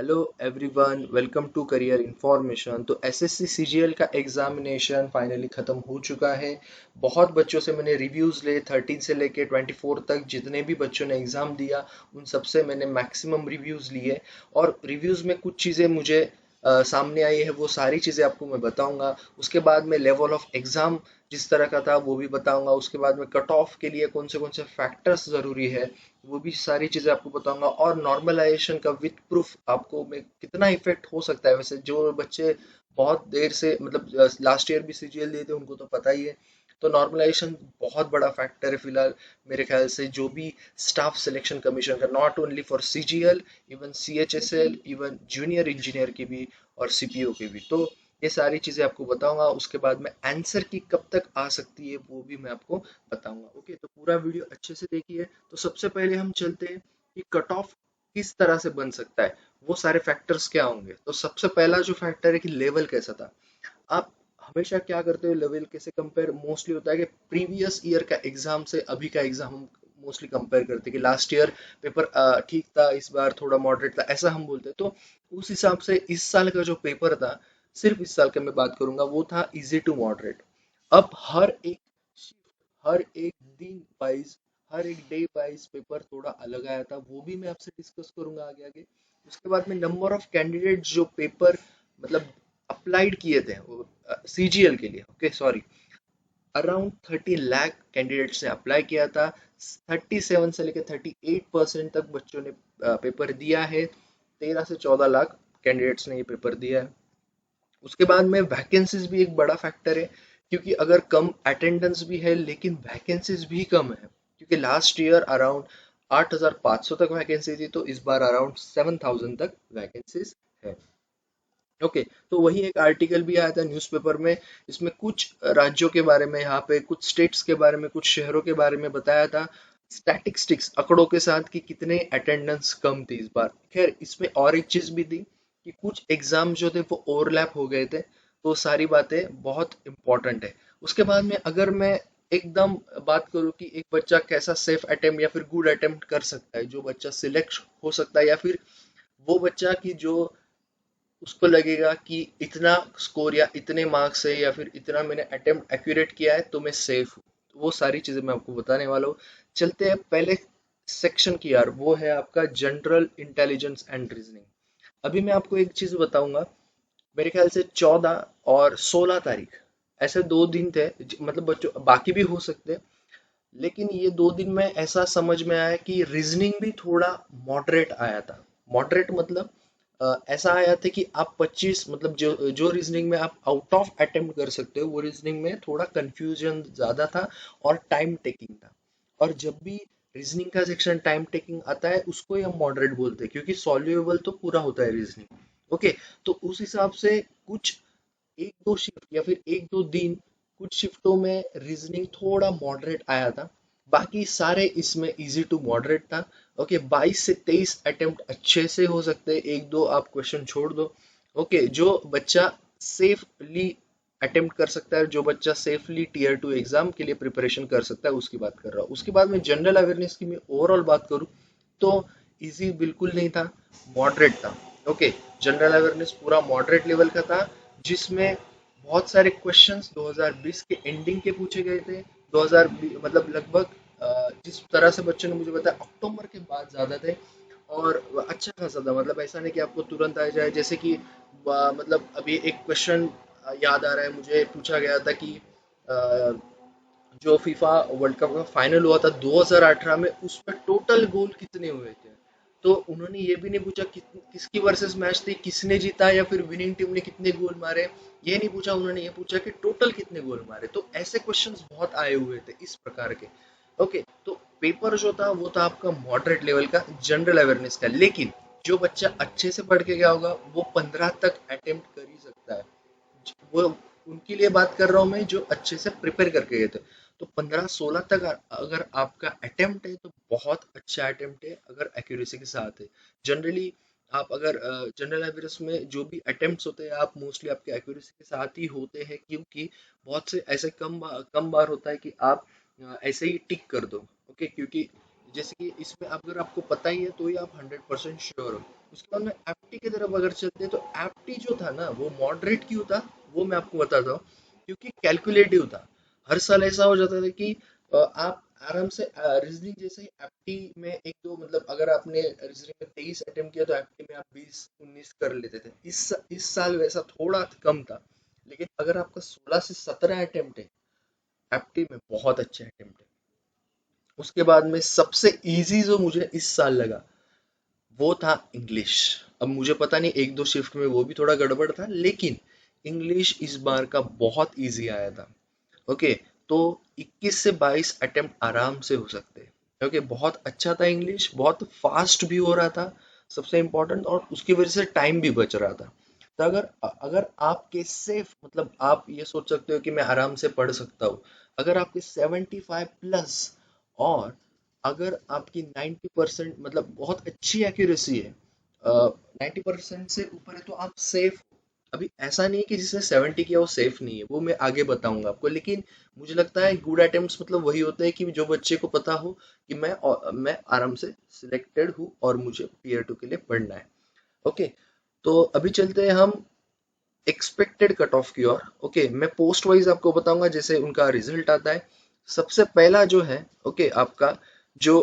Hello everyone, welcome to career information. तो SSC CGL का examination finally ख़त्म हो चुका है। बहुत बच्चों से मैंने रिव्यूज़ ले, 13 से लेके 24 तक जितने भी बच्चों ने एग्ज़ाम दिया उन सब से मैंने मैक्सिमम रिव्यूज़ लिए। और रिव्यूज़ में कुछ चीज़ें मुझे सामने आई है, वो सारी चीज़ें आपको मैं बताऊंगा। उसके बाद में लेवल ऑफ एग्ज़ाम जिस तरह का था वो भी बताऊंगा। उसके बाद में कट ऑफ के लिए कौन से फैक्टर्स ज़रूरी है वो भी सारी चीज़ें आपको बताऊंगा। और नॉर्मलाइजेशन का विथ प्रूफ आपको में कितना इफेक्ट हो सकता है। वैसे जो बच्चे बहुत देर से मतलब लास्ट ईयर भी सीजीएल दिए थे उनको तो पता ही है। तो नॉर्मलाइजेशन बहुत बड़ा फैक्टर है फिलहाल मेरे ख्याल से। जो भी स्टाफ सिलेक्शन कमीशन का, not only for CGL, even CHSL, even junior engineer की भी और सीपीओ की भी। तो ये सारी चीज़ें आपको बताऊंगा। उसके बाद में आंसर की कब तक आ सकती है वो भी मैं आपको बताऊंगा। ओके, तो पूरा वीडियो अच्छे से देखिए। तो सबसे पहले हम चलते हैं कि कट ऑफ किस तरह से बन सकता है, वो सारे फैक्टर्स क्या होंगे। तो सबसे पहला जो फैक्टर है कि लेवल कैसा था। आप हमेशा क्या करते हो, लेवल कैसे कंपेयर मोस्टली होता है कि प्रीवियस ईयर का एग्जाम से अभी का एग्जाम हम मोस्टली कंपेयर करते हैं कि लास्ट ईयर पेपर ठीक था, इस बार थोड़ा मॉडरेट था, ऐसा हम बोलते हैं। तो उस हिसाब से इस साल का जो पेपर था, सिर्फ इस साल का मैं बात करूंगा, वो था इजी टू मॉडरेट। अब हर एक दिन वाइज, हर एक डे वाइज पेपर थोड़ा अलग आया था, वो भी मैं आपसे डिस्कस करूंगा आगे आगे। उसके बाद में नंबर ऑफ कैंडिडेट जो पेपर मतलब अप्लाइड किए थे सीजीएल के लिए, okay sorry, around 30 lakh candidates ने अप्लाई किया था। 37 से लेकर 38% तक बच्चों ने पेपर दिया है। 13 से 14 लाख कैंडिडेट्स ने ये पेपर दिया है। उसके बाद में वैकेंसीज भी एक बड़ा फैक्टर है, क्योंकि अगर कम अटेंडेंस भी है लेकिन वैकेंसीज भी कम है, क्योंकि लास्ट ईयर अराउंड 8,500 तक वैकेंसी थी, तो इस बार अराउंड 7,000 तक वैकेंसीज है। ओके, तो वही एक आर्टिकल भी आया था न्यूज़पेपर में। इसमें कुछ राज्यों के बारे में, यहाँ पे कुछ स्टेट्स के बारे में, कुछ शहरों के बारे में बताया था स्टैटिस्टिक्स आंकड़ों के साथ कि कितने अटेंडेंस कम थी इस बार। खैर, इसमें और एक चीज भी थी कि कुछ एग्जाम जो थे वो ओवरलैप हो गए थे। तो सारी बातें बहुत इंपॉर्टेंट है। उसके बाद में अगर मैं एकदम बात करूँ कि एक बच्चा कैसा सेफ अटेम्प्ट या फिर गुड अटेम्प्ट कर सकता है, जो बच्चा सिलेक्ट हो सकता है, या फिर वो बच्चा की जो उसको लगेगा कि इतना स्कोर या इतने मार्क्स है या फिर इतना मैंने अटेम्प्ट एक्यूरेट किया है तो मैं सेफ हूँ। तो वो सारी चीजें मैं आपको बताने वाला हूँ। चलते हैं पहले सेक्शन की यार, वो है आपका जनरल इंटेलिजेंस एंड रीजनिंग। अभी मैं आपको एक चीज बताऊंगा। मेरे ख्याल से 14 और 16 तारीख ऐसे 2 दिन थे, मतलब बच्चों बाकी भी हो सकते हैं, लेकिन ये 2 दिन में ऐसा समझ में आया कि रीजनिंग भी थोड़ा मॉडरेट आया था। मॉडरेट मतलब ऐसा आया था कि आप 25 मतलब जो जो रीजनिंग में आप आउट ऑफ अटेम्प्ट कर सकते हो, वो रीजनिंग में थोड़ा कंफ्यूजन ज्यादा था और टाइम टेकिंग था। और जब भी रीजनिंग का सेक्शन टाइम टेकिंग आता है उसको ही हम मॉडरेट बोलते हैं, क्योंकि सॉल्यूएबल तो पूरा होता है रीजनिंग। ओके, तो उस हिसाब से कुछ एक दो शिफ्ट या फिर एक दो दिन, कुछ शिफ्टों में रीजनिंग थोड़ा मॉडरेट आया था। बाकी सारे इसमें इजी टू मॉडरेट था। ओके, 22 से 23 अटेम्प्ट अच्छे से हो सकते हैं, एक दो आप क्वेश्चन छोड़ दो। ओके, जो बच्चा सेफली अटेम्प्ट कर सकता है, जो बच्चा सेफली टीयर 2 एग्जाम के लिए प्रिपरेशन कर सकता है, उसकी बात कर रहा हूँ। उसके बाद में जनरल अवेयरनेस की मैं ओवरऑल बात करूँ तो इजी बिल्कुल नहीं था, मॉडरेट था। ओके, जनरल अवेयरनेस पूरा मॉडरेट लेवल का था, जिसमें बहुत सारे क्वेश्चंस 2020 के एंडिंग के पूछे गए थे। 2020 मतलब लगभग जिस तरह से बच्चों ने मुझे बताया अक्टूबर के बाद ज्यादा थे। और अच्छा खासा था, मतलब ऐसा नहीं कि आपको तुरंत आ जाए। जैसे कि मतलब अभी एक क्वेश्चन याद आ रहा है मुझे, पूछा गया था कि अ, जो फीफा वर्ल्ड कप का फाइनल हुआ था 2018 में, उसमें टोटल गोल कितने हुए थे। तो उन्होंने ये भी नहीं पूछा किसकी वर्सेस मैच थी, किसने जीता, या फिर विनिंग टीम ने कितने गोल मारे। ये नहीं पूछा उन्होंने, ये पूछा कि टोटल कितने गोल मारे। तो ऐसे क्वेश्चंस बहुत आए हुए थे इस प्रकार के। ओके, तो पेपर जो था वो था आपका मॉडरेट लेवल का जनरल अवेयरनेस का। लेकिन जो बच्चा अच्छे से पढ़ के गया होगा वो 15 तक अटेम्प्ट कर ही सकता है। वो उनके लिए बात कर रहा हूँ मैं, जो अच्छे से प्रिपेयर करके गए थे। तो 15-16 तक अगर आपका अटेम्प्ट है तो बहुत अच्छा अटेम्प्ट है, अगर एक्यूरेसी के साथ है। जनरली आप अगर जनरल अवेयरनेस में जो भी अटेम्प्ट्स होते हैं, आप मोस्टली आपके एक्यूरेसी के साथ ही होते हैं, क्योंकि बहुत से ऐसे कम बार होता है कि आप ऐसे ही टिक कर दो। ओके, क्योंकि जैसे कि इसमें अगर आपको पता ही है तो ही आप 100% श्योर हो। उसके बाद में एप्टी की तरफ अगर चलते हैं तो एप्टी जो था ना वो मॉडरेट क्यों था, वो मैं आपको बताता हूँ। क्योंकि कैलकुलेटिव था। हर साल ऐसा हो जाता था कि आप आराम से रीजनिंग जैसे ही एप्टी में एक दो मतलब अगर आपने रीजनिंग में 23 अटेम्प्ट किया तो एप्टी में आप 20-19 कर लेते थे। इस साल वैसा थोड़ा कम था। लेकिन अगर आपका 16 से 17 अटेम्प्ट है एप्टी में, बहुत अच्छे अटेम्प्ट है। उसके बाद में सबसे इजी जो मुझे इस साल लगा वो था इंग्लिश। अब मुझे पता नहीं एक दो शिफ्ट में वो भी थोड़ा गड़बड़ था, लेकिन इंग्लिश इस बार का बहुत इजी आया था। ओके, तो 21 से 22 अटेम्प्ट आराम से हो सकते हैं। ओके, बहुत अच्छा था इंग्लिश, बहुत फास्ट भी हो रहा था सबसे इम्पोर्टेंट, और उसकी वजह से टाइम भी बच रहा था। तो अगर अगर आपके सेफ मतलब आप ये सोच सकते हो कि मैं आराम से पढ़ सकता हूँ। अगर आपके 75 प्लस और अगर आपकी 90% मतलब बहुत अच्छी एक्यूरेसी है, 90% से ऊपर है तो आप सेफ। अभी ऐसा नहीं है कि जिसने 70 किया वो सेफ नहीं है, वो मैं आगे बताऊंगा आपको। लेकिन मुझे लगता है गुड अटेम्प्ट्स मतलब वही होता है कि जो बच्चे को पता हो कि मैं आराम से सिलेक्टेड हूँ और मुझे टीयर 2 के लिए पढ़ना है। ओके, तो अभी चलते हैं हम एक्सपेक्टेड कट ऑफ की ओर। ओके, मैं पोस्ट वाइज आपको बताऊंगा जैसे उनका रिजल्ट आता है। सबसे पहला जो है, ओके, आपका जो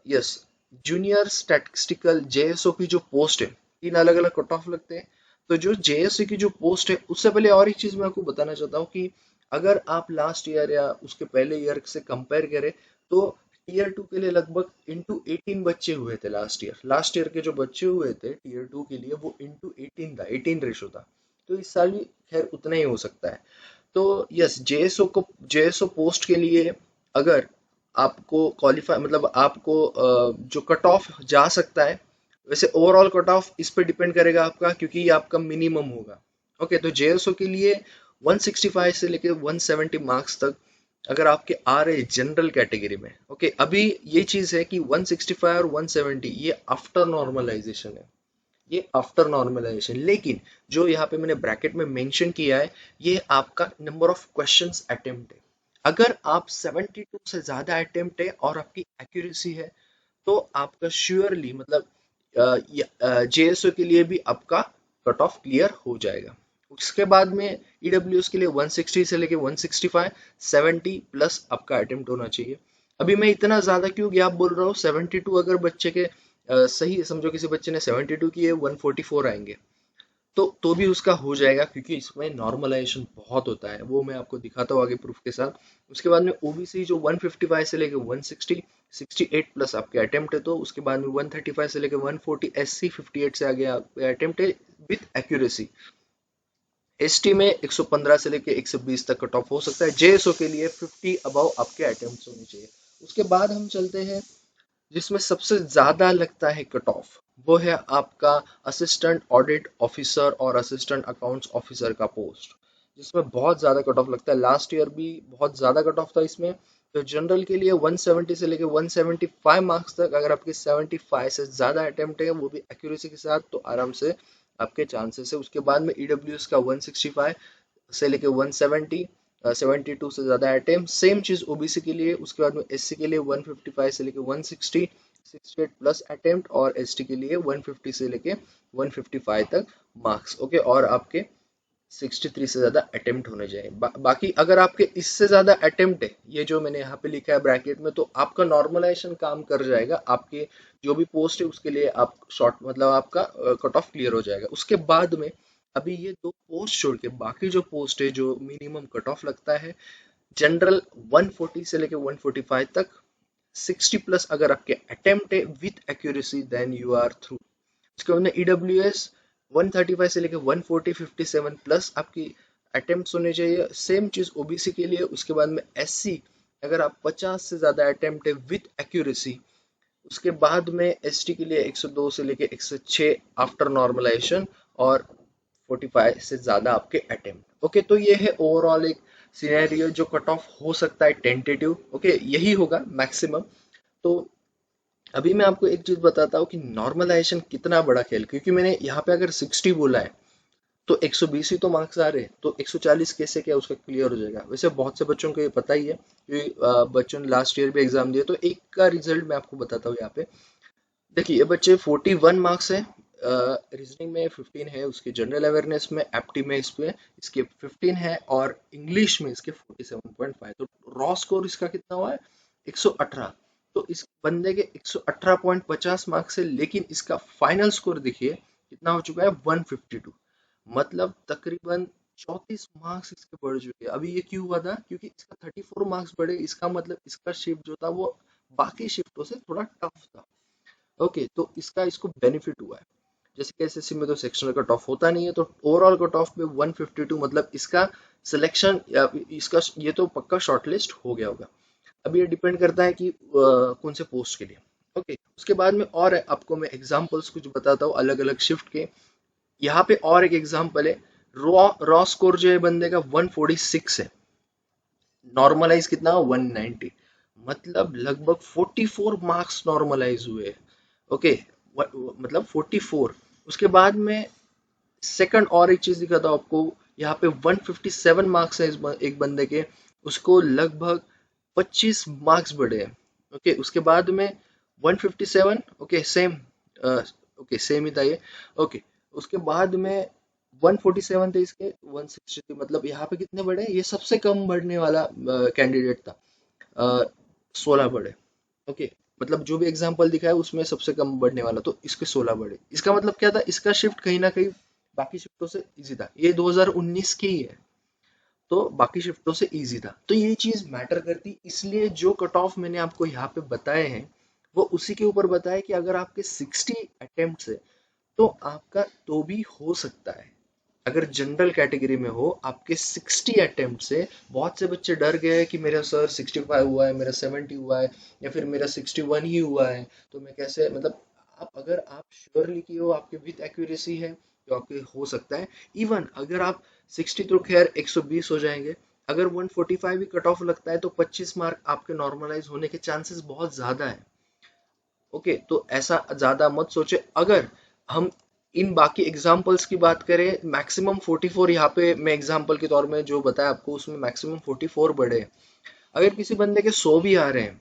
यस जूनियर स्टैटिस्टिकल जेएसओ की जो पोस्ट है, 3 अलग अलग कट ऑफ लगते हैं। तो जो जेएसओ की जो पोस्ट है, उससे पहले और एक चीज मैं आपको बताना चाहता हूँ कि अगर आप लास्ट ईयर या उसके पहले ईयर से कंपेयर करें तो टीयर 2 के लिए लगभग इंटू 18 बच्चे हुए थे लास्ट ईयर के जो बच्चे हुए थे टीयर 2 के लिए वो इंटू 18 था, 18 रेशो था। तो इस साल भी खैर उतना ही हो सकता है। तो यस, जेएसओ पोस्ट के लिए अगर आपको क्वालिफाई मतलब आपको जो कट ऑफ जा सकता है, वैसे ओवरऑल कट ऑफ इस पे डिपेंड करेगा आपका, क्योंकि ये आपका मिनिमम होगा। ओके, तो जेएसओ के लिए 165 से लेके 170 मार्क्स तक अगर आपके आ रहे जनरल कैटेगरी में। ओके, अभी ये चीज है कि 165 और 170 ये आफ्टर नॉर्मलाइजेशन है, ये आफ्टर नॉर्मलाइजेशन। लेकिन जो यहाँ पे मैंने ब्रैकेट में मेंशन किया है, ये आपका नंबर ऑफ क्वेश्चंस अटेम्प्ट है। अगर आप 72 से ज्यादा अटेम्प्ट है और आपकी एक्यूरेसी है तो आपका श्योरली मतलब जेएसओ के लिए भी आपका कट ऑफ क्लियर हो जाएगा। उसके बाद में ईडब्ल्यूएस के लिए 160 से लेके 165, 70 प्लस आपका अटेम्प्ट होना चाहिए। अभी मैं इतना ज्यादा क्यों गैप बोल रहा हूँ, 72 अगर बच्चे के सही समझो किसी बच्चे ने 72 किए 144 आएंगे तो भी उसका हो जाएगा, क्योंकि इसमें नॉर्मलाइजेशन बहुत होता है, वो मैं आपको दिखाता हूँ आगे प्रूफ के साथ। उसके बाद में ओबीसी जो 155 से लेके 160, 68 प्लस आपके अटेम्प्ट है। तो उसके बाद में 135 से लेके 140, एससी 58 से आगे आपके अटेम्प्ट है विथ एक्यूरेसी। एसटी में 115 से लेके 120 तक कट ऑफ हो सकता है। जेएसओ के लिए 50 अबव आपके अटेम्प्ट होने चाहिए। उसके बाद हम चलते हैं जिसमें सबसे ज्यादा लगता है कट ऑफ, वो है आपका असिस्टेंट ऑडिट ऑफिसर और असिस्टेंट अकाउंट्स ऑफिसर का पोस्ट, जिसमें बहुत ज्यादा कट ऑफ लगता है। लास्ट ईयर भी बहुत ज्यादा कट ऑफ था इसमें। तो जनरल के लिए 170 से लेके 175 मार्क्स तक अगर आपके 75 से ज्यादा अटेम्प्ट है वो भी एक्यूरेसी के साथ तो आराम से आपके चांसेस है। उसके बाद में ईडब्ल्यूएस का 165 से लेके 170, 72 से ज्यादा अटेम्प्ट, सेम चीज ओबीसी के लिए। उसके बाद में एससी के लिए 155 से लेके 160, 68 प्लस अटेम्प्ट, और एसटी के लिए 150 से लेके 155 तक मार्क्स। ओके, और आपके 63 से ज्यादा अटेम्प्ट होने चाहिए। बाकी अगर आपके इससे ज्यादा अटेम्प्ट है, ये जो मैंने यहाँ पे लिखा है ब्रैकेट में, तो आपका नॉर्मलाइजेशन काम कर जाएगा। आपके जो भी पोस्ट है उसके लिए आप शॉर्ट मतलब आपका कट ऑफ क्लियर हो जाएगा। उसके बाद में अभी ये दो पोस्ट छोड़ के बाकी जो पोस्ट है जो मिनिमम कट ऑफ लगता है, जनरल 140 से लेके 145 तक, 60 प्लस अगर आपके अटेम्प्ट है with accuracy then you are through. उसके बाद में ईडब्ल्यूएस 135 से लेके 140, 57 प्लस आपकी अटेम्प्ट होने चाहिए। सेम चीज ओबीसी के लिए। उसके बाद में एससी अगर आप 50 से ज्यादा अटेम्प्ट है विथ एक्यूरेसी। उसके बाद में एसटी के लिए 102 से लेके 106 आफ्टर नॉर्मलाइजेशन, और 45 से ज्यादा आपके अटेम्प्ट। ओके, तो ये है ओवरऑल एक सिनेरियो जो कट ऑफ हो सकता है टेंटेटिव। ओके, यही होगा मैक्सिमम। तो अभी मैं आपको एक चीज बताता हूँ कि नॉर्मलाइजेशन कितना बड़ा खेल, क्योंकि मैंने यहाँ पे अगर 60 बोला है तो 120 ही तो मार्क्स आ रहे हैं, तो 140 कैसे क्या उसका क्लियर हो जाएगा। वैसे बहुत से बच्चों को ये पता ही है क्योंकि बच्चों ने लास्ट ईयर भी एग्जाम दिया। तो एक का रिजल्ट मैं आपको बताता हूँ यहाँ पे। देखिए ये बच्चे 41 मार्क्स है, रीजनिंग में 15 है, उसके जनरल अवेयरनेस में एप्टी में इस पे इसके 15 है, और इंग्लिश में इसके 47.5, तो रॉ स्कोर इसका कितना हुआ है 118। तो इस बंदे के 118.50 मार्क्स है, लेकिन इसका फाइनल स्कोर देखिए कितना हो चुका है 152, मतलब तकरीबन 34 मार्क्स इसके बढ़ चुके हैं। अभी ये क्यों हुआ था, क्योंकि इसका 34 मार्क्स बढ़े, इसका मतलब इसका शिफ्ट जो था वो बाकी शिफ्टों से थोड़ा टफ था। ओके, तो इसका इसको बेनिफिट हुआ है। जैसे कि एसएससी में तो सेक्शनल कट ऑफ होता नहीं है, तो ओवरऑल कट ऑफ में 152, मतलब इसका सिलेक्शन या इसका ये तो पक्का शॉर्टलिस्ट हो गया होगा। अब ये डिपेंड करता है कि कौन से पोस्ट के लिए। ओके, उसके बाद में और है, आपको मैं एग्जांपल्स कुछ बताता हूँ अलग अलग शिफ्ट के। यहाँ पे और एक एग्जांपल है, रॉ रॉ स्कोर जो है बंदे का 146 है, नॉर्मलाइज कितना 190, मतलब लगभग 44 मार्क्स नॉर्मलाइज हुए। ओके, मतलब 44। उसके बाद में सेकंड और एक चीज दिखाता हूँ आपको, यहाँ पे 157 मार्क्स है एक बंदे के, उसको लगभग 25 मार्क्स बढ़े हैं। ओके, उसके बाद में 157, ओके सेम, ओके सेम ही था ये। ओके, उसके बाद में 147 थे इसके 160 मतलब यहाँ पे कितने बढ़े, ये सबसे कम बढ़ने वाला कैंडिडेट था, 16 बढ़े। ओके, मतलब जो भी एग्जाम्पल दिखा है उसमें सबसे कम बढ़ने वाला, तो इसके 16 बढ़े। इसका मतलब क्या था, इसका शिफ्ट कहीं ना कहीं बाकी शिफ्टों से इजी था, ये 2019 की ही है, तो बाकी शिफ्टों से इजी था। तो ये चीज मैटर करती, इसलिए जो कट ऑफ मैंने आपको यहाँ पे बताए हैं वो उसी के ऊपर बताया कि अगर आपके 60 अटेम्प्ट है तो आपका तो भी हो सकता है। अगर जनरल कैटेगरी में हो, आपके 60 अटेम्प्ट से, बहुत से बच्चे डर गए हैं कि मेरा सर 65 हुआ है, मेरा 70 हुआ है, या फिर मेरा 61 ही हुआ है, तो मैं कैसे, मतलब आप अगर आप श्योरली की हो, आपके विथ एक्यूरेसी है, तो आपके हो सकता है। इवन अगर आप 60 तो खैर 120 हो जाएंगे, अगर 145 भी कट ऑफ लगता है तो 25 मार्क आपके नॉर्मलाइज होने के चांसेस बहुत ज्यादा है। ओके, तो ऐसा ज्यादा मत सोचे। अगर हम इन बाकी एग्जाम्पल्स की बात करें, मैक्सिमम 44 यहाँ पे मैं एग्जाम्पल के तौर में जो बताया आपको उसमें मैक्सिमम 44 बढ़े हैं। अगर किसी बंदे के 100 भी आ रहे हैं,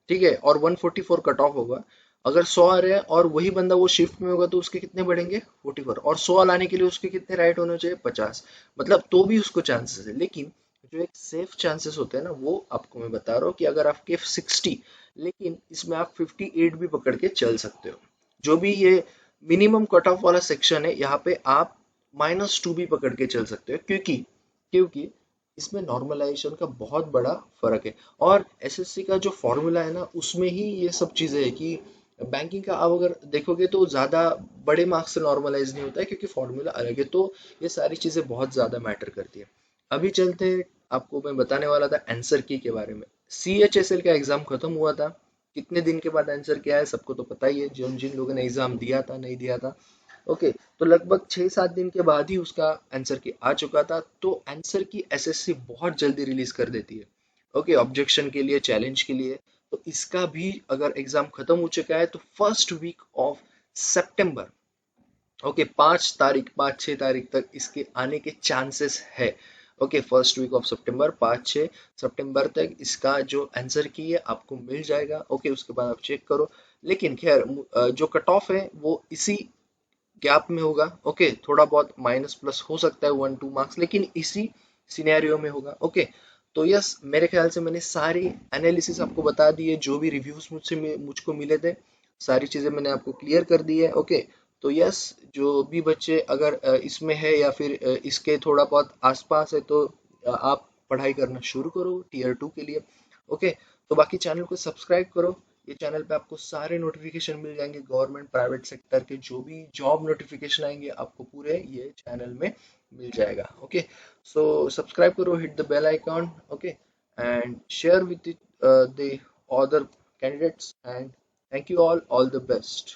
ठीक है, और 144 कट ऑफ होगा, अगर 100 आ रहे हैं और वही बंदा वो शिफ्ट में होगा तो उसके कितने बढ़ेंगे 44, और 100 लाने के लिए उसके कितने राइट होने चाहिए 50, मतलब तो भी उसको चांसेस है। लेकिन जो एक सेफ चांसेस होते हैं ना, वो आपको मैं बता रहा हूँ कि अगर आपके 60, लेकिन इसमें आप 58 भी पकड़ के चल सकते हो। जो भी ये मिनिमम कट ऑफ वाला सेक्शन है, यहाँ पे आप -2 भी पकड़ के चल सकते हो, क्योंकि क्योंकि इसमें नॉर्मलाइजेशन का बहुत बड़ा फर्क है। और एसएससी का जो फॉर्मूला है ना, उसमें ही ये सब चीजें है कि बैंकिंग का आप अगर देखोगे तो ज्यादा बड़े मार्क्स से नॉर्मलाइज नहीं होता है, क्योंकि फॉर्मूला अलग है। तो ये सारी चीजें बहुत ज्यादा मैटर करती है। अभी चलते हैं, आपको मैं बताने वाला था आंसर की के बारे में। CHSL का एग्जाम खत्म हुआ था, कितने दिन के बाद आंसर किया है सबको तो पता ही है, जिन जिन लोगों ने एग्जाम दिया था नहीं दिया था। ओके, तो लगभग 6-7 दिन के बाद ही उसका आंसर की आ चुका था। तो आंसर की एसएससी बहुत जल्दी रिलीज कर देती है, ओके, ऑब्जेक्शन के लिए, चैलेंज के लिए। तो इसका भी अगर एग्जाम खत्म हो चुका है तो फर्स्ट वीक ऑफ सितंबर, ओके, 5 तारीख 5-6 तारीख तक इसके आने के चांसेस है। ओके, फर्स्ट वीक ऑफ सितंबर 5-6 सितंबर तक इसका जो आंसर की है आपको मिल जाएगा। ओके, उसके बाद आप चेक करो। लेकिन खैर जो कट ऑफ है वो इसी गैप में होगा। ओके, थोड़ा बहुत माइनस प्लस हो सकता है 1-2 मार्क्स, लेकिन इसी सिनेरियो में होगा। ओके, तो यस, मेरे ख्याल से मैंने सारी एनालिसिस आपको बता दी है, जो भी रिव्यूज मुझको मिले थे, सारी चीजें मैंने आपको क्लियर कर दी है। ओके, तो यस, जो भी बच्चे अगर इसमें है या फिर इसके थोड़ा बहुत आसपास है, तो आप पढ़ाई करना शुरू करो टीयर 2 के लिए। ओके, तो बाकी चैनल को सब्सक्राइब करो। ये चैनल पे आपको सारे नोटिफिकेशन मिल जाएंगे, गवर्नमेंट प्राइवेट सेक्टर के जो भी जॉब नोटिफिकेशन आएंगे आपको पूरे ये चैनल में मिल जाएगा। ओके, सो सब्सक्राइब करो, hit the bell icon, okay, and share with the other candidates, and thank you all the best.